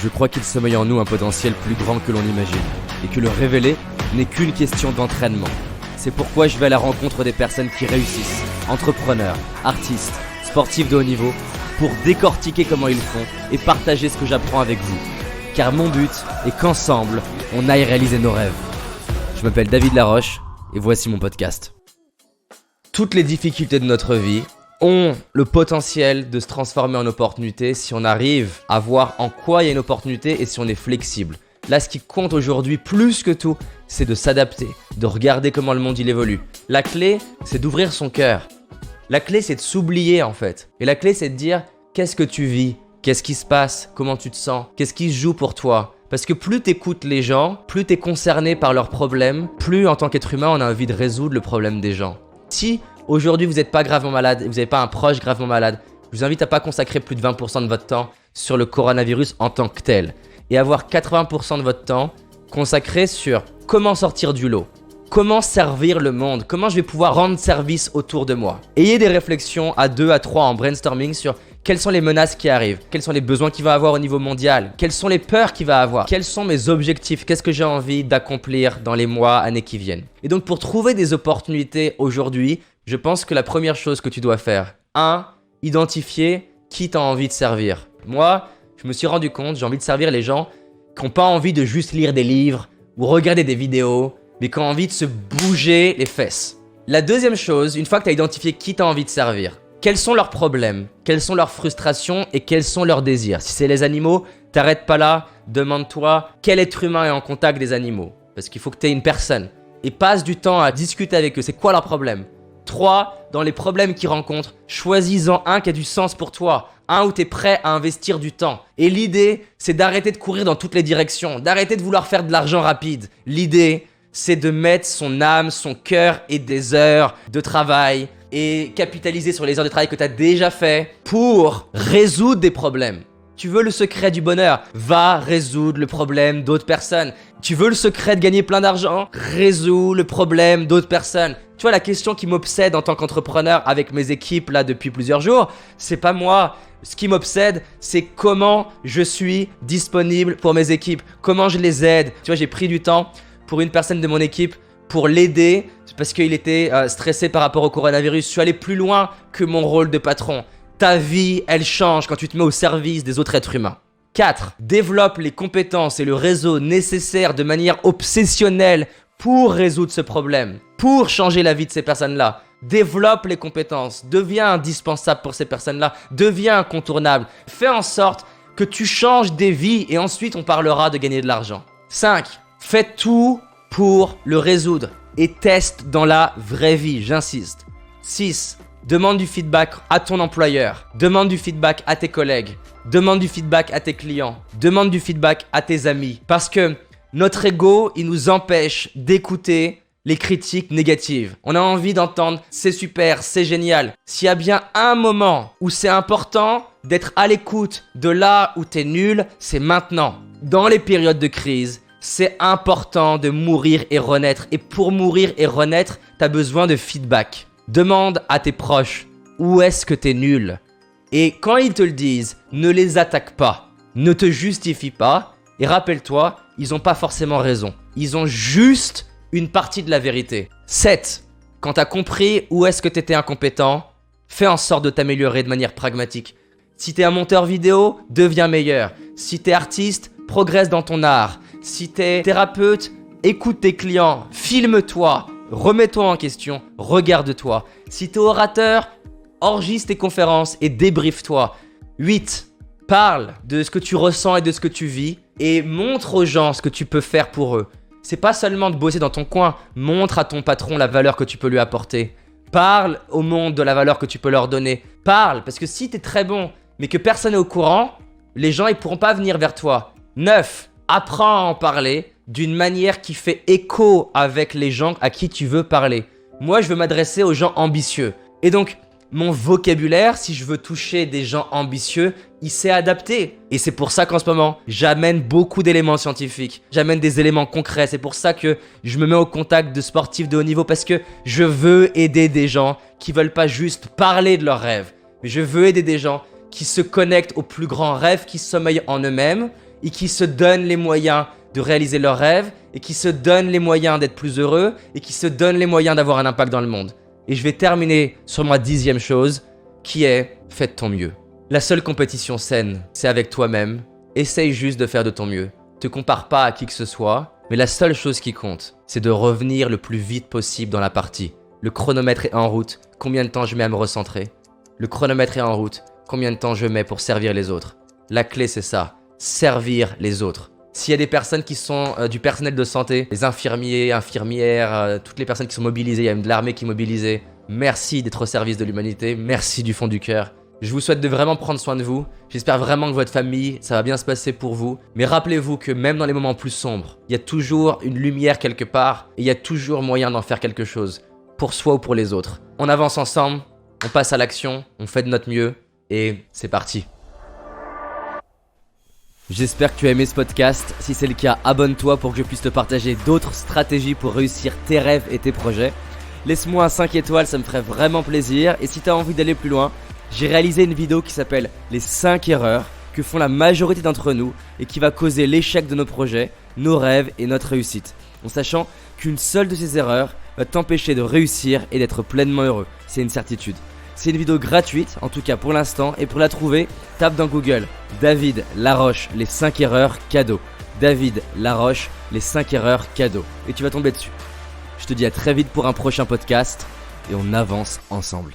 Je crois qu'il sommeille en nous un potentiel plus grand que l'on imagine, et que le révéler n'est qu'une question d'entraînement. C'est pourquoi je vais à la rencontre des personnes qui réussissent, entrepreneurs, artistes, sportifs de haut niveau, pour décortiquer comment ils font et partager ce que j'apprends avec vous. Car mon but est qu'ensemble, on aille réaliser nos rêves. Je m'appelle David Laroche, et voici mon podcast. Toutes les difficultés de notre vie ont le potentiel de se transformer en opportunité si on arrive à voir en quoi il y a une opportunité et si on est flexible. Là, ce qui compte aujourd'hui plus que tout, c'est de s'adapter, de regarder comment le monde il évolue. La clé, c'est d'ouvrir son cœur. La clé, c'est de s'oublier en fait. Et la clé, c'est de dire qu'est-ce que tu vis, qu'est-ce qui se passe, comment tu te sens, qu'est-ce qui se joue pour toi. Parce que plus t'écoutes les gens, plus t'es concerné par leurs problèmes, plus en tant qu'être humain, on a envie de résoudre le problème des gens. Si aujourd'hui vous n'êtes pas gravement malade et vous n'avez pas un proche gravement malade, je vous invite à pas consacrer plus de 20% de votre temps sur le coronavirus en tant que tel et avoir 80% de votre temps consacré sur comment sortir du lot, comment servir le monde, comment je vais pouvoir rendre service autour de moi. Ayez des réflexions à 2, à 3 en brainstorming sur quelles sont les menaces qui arrivent, quels sont les besoins qu'il va avoir au niveau mondial, quelles sont les peurs qu'il va avoir, quels sont mes objectifs, qu'est-ce que j'ai envie d'accomplir dans les mois, années qui viennent. Et donc pour trouver des opportunités aujourd'hui, je pense que la première chose que tu dois faire, 1, identifier qui t'as envie de servir. Moi, je me suis rendu compte, j'ai envie de servir les gens qui n'ont pas envie de juste lire des livres ou regarder des vidéos, mais qui ont envie de se bouger les fesses. La deuxième chose, une fois que tu as identifié qui t'as envie de servir, quels sont leurs problèmes, quelles sont leurs frustrations et quels sont leurs désirs. Si c'est les animaux, t'arrêtes pas là, demande-toi quel être humain est en contact des animaux. Parce qu'il faut que tu aies une personne et passe du temps à discuter avec eux, c'est quoi leurs problèmes. 3, dans les problèmes qu'ils rencontrent, choisis-en un qui a du sens pour toi, un où tu es prêt à investir du temps. Et l'idée, c'est d'arrêter de courir dans toutes les directions, d'arrêter de vouloir faire de l'argent rapide. L'idée, c'est de mettre son âme, son cœur et des heures de travail et capitaliser sur les heures de travail que tu as déjà fait pour résoudre des problèmes. Tu veux le secret du bonheur? Va résoudre le problème d'autres personnes. Tu veux le secret de gagner plein d'argent? Résous le problème d'autres personnes. Tu vois, la question qui m'obsède en tant qu'entrepreneur avec mes équipes là depuis plusieurs jours, c'est pas moi. Ce qui m'obsède, c'est comment je suis disponible pour mes équipes, comment je les aide. Tu vois, j'ai pris du temps pour une personne de mon équipe pour l'aider parce qu'il était stressé par rapport au coronavirus. Je suis allé plus loin que mon rôle de patron. Ta vie, elle change quand tu te mets au service des autres êtres humains. 4. Développe les compétences et le réseau nécessaires de manière obsessionnelle pour résoudre ce problème, pour changer la vie de ces personnes-là. Développe les compétences, deviens indispensable pour ces personnes-là, deviens incontournable. Fais en sorte que tu changes des vies et ensuite on parlera de gagner de l'argent. 5. Fais tout pour le résoudre et teste dans la vraie vie, j'insiste. 6. Demande du feedback à ton employeur, demande du feedback à tes collègues, demande du feedback à tes clients, demande du feedback à tes amis. Parce que notre ego, il nous empêche d'écouter les critiques négatives. On a envie d'entendre « c'est super, c'est génial ». S'il y a bien un moment où c'est important d'être à l'écoute de là où t'es nul, c'est maintenant. Dans les périodes de crise, c'est important de mourir et renaître. Et pour mourir et renaître, t'as besoin de feedback. Demande à tes proches où est-ce que t'es nul. Et quand ils te le disent, ne les attaque pas. Ne te justifie pas. Et rappelle-toi, ils n'ont pas forcément raison. Ils ont juste une partie de la vérité. 7. Quand t'as compris où est-ce que t'étais incompétent, fais en sorte de t'améliorer de manière pragmatique. Si t'es un monteur vidéo, deviens meilleur. Si t'es artiste, progresse dans ton art. Si t'es thérapeute, écoute tes clients, filme-toi. Remets-toi en question, regarde-toi. Si t'es orateur, enregistre tes conférences et débriefe-toi. 8. Parle de ce que tu ressens et de ce que tu vis et montre aux gens ce que tu peux faire pour eux. C'est pas seulement de bosser dans ton coin, montre à ton patron la valeur que tu peux lui apporter. Parle au monde de la valeur que tu peux leur donner. Parle, parce que si t'es très bon, mais que personne n'est au courant, les gens ils pourront pas venir vers toi. 9. Apprends à en parler d'une manière qui fait écho avec les gens à qui tu veux parler. Moi, je veux m'adresser aux gens ambitieux. Et donc, mon vocabulaire, si je veux toucher des gens ambitieux, il s'est adapté. Et c'est pour ça qu'en ce moment, j'amène beaucoup d'éléments scientifiques. J'amène des éléments concrets. C'est pour ça que je me mets au contact de sportifs de haut niveau parce que je veux aider des gens qui veulent pas juste parler de leurs rêves. Mais je veux aider des gens qui se connectent aux plus grands rêves qui sommeillent en eux-mêmes et qui se donnent les moyens de réaliser leurs rêves et qui se donnent les moyens d'être plus heureux et qui se donnent les moyens d'avoir un impact dans le monde. Et je vais terminer sur ma 10e chose qui est « fais de ton mieux ». La seule compétition saine, c'est avec toi-même. Essaye juste de faire de ton mieux. Te compare pas à qui que ce soit, mais la seule chose qui compte, c'est de revenir le plus vite possible dans la partie. Le chronomètre est en route, combien de temps je mets à me recentrer? Le chronomètre est en route, combien de temps je mets pour servir les autres? La clé c'est ça, servir les autres. S'il y a des personnes qui sont du personnel de santé, les infirmiers, infirmières, toutes les personnes qui sont mobilisées, il y a même de l'armée qui est mobilisée, merci d'être au service de l'humanité, merci du fond du cœur. Je vous souhaite de vraiment prendre soin de vous, j'espère vraiment que votre famille, ça va bien se passer pour vous. Mais rappelez-vous que même dans les moments plus sombres, il y a toujours une lumière quelque part et il y a toujours moyen d'en faire quelque chose, pour soi ou pour les autres. On avance ensemble, on passe à l'action, on fait de notre mieux et c'est parti. J'espère que tu as aimé ce podcast. Si c'est le cas, abonne-toi pour que je puisse te partager d'autres stratégies pour réussir tes rêves et tes projets. Laisse-moi un 5 étoiles, ça me ferait vraiment plaisir. Et si tu as envie d'aller plus loin, j'ai réalisé une vidéo qui s'appelle les 5 erreurs que font la majorité d'entre nous et qui va causer l'échec de nos projets, nos rêves et notre réussite. En sachant qu'une seule de ces erreurs va t'empêcher de réussir et d'être pleinement heureux. C'est une certitude. C'est une vidéo gratuite, en tout cas pour l'instant, et pour la trouver, tape dans Google David Laroche, les 5 erreurs cadeaux. David Laroche, les 5 erreurs cadeaux. Et tu vas tomber dessus. Je te dis à très vite pour un prochain podcast, et on avance ensemble.